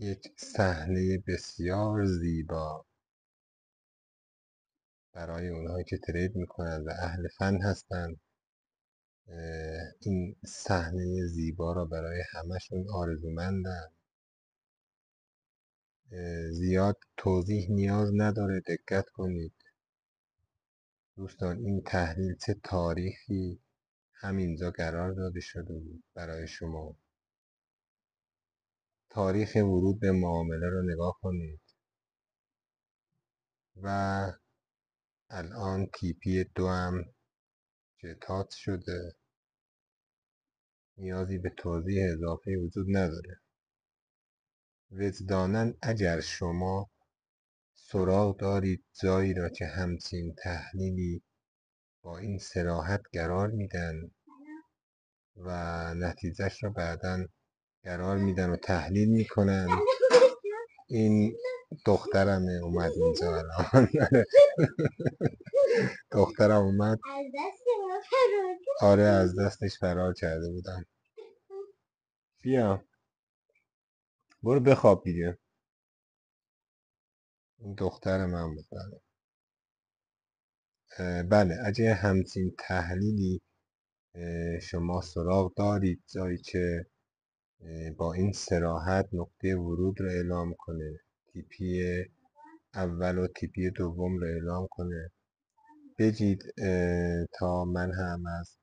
یک صحنه بسیار زیبا برای اونهایی که ترید میکنن و اهل فن هستن. این صحنه زیبا را برای همشون آرزومندم. زیاد توضیح نیاز نداره، دقت کنید دوستان. این تحلیل چه تاریخی همینجا قرار داده شده بود برای شما. تاریخ ورود به معامله رو نگاه کنید و الان TP 2 هم که تاچ شده، نیازی به توضیح اضافه وجود نداره. وجداناً اگر شما سراغ دارید جایی را که همچین تحلیلی با این صراحت قرار میدن و نتیجهش را بعداً قرار میدن و تحلیل میکنن. این دخترمه اومد اینجا الان. دخترم اومد. آره از دستش فرار کرده بودم. بیا برو بخواب دیگه. این دختر من بود. بله اگه همچین تحلیلی شما سراغ دارید جایی که با این صراحت نقطه ورود رو اعلام کنه، تیپی اول و تیپی دوم رو اعلام کنه، بگید تا من هم از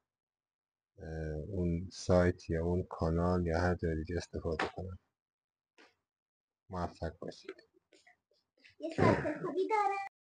اون سایت یا اون کانال یا هر جای دیگه استفاده کنم. موفق باشید.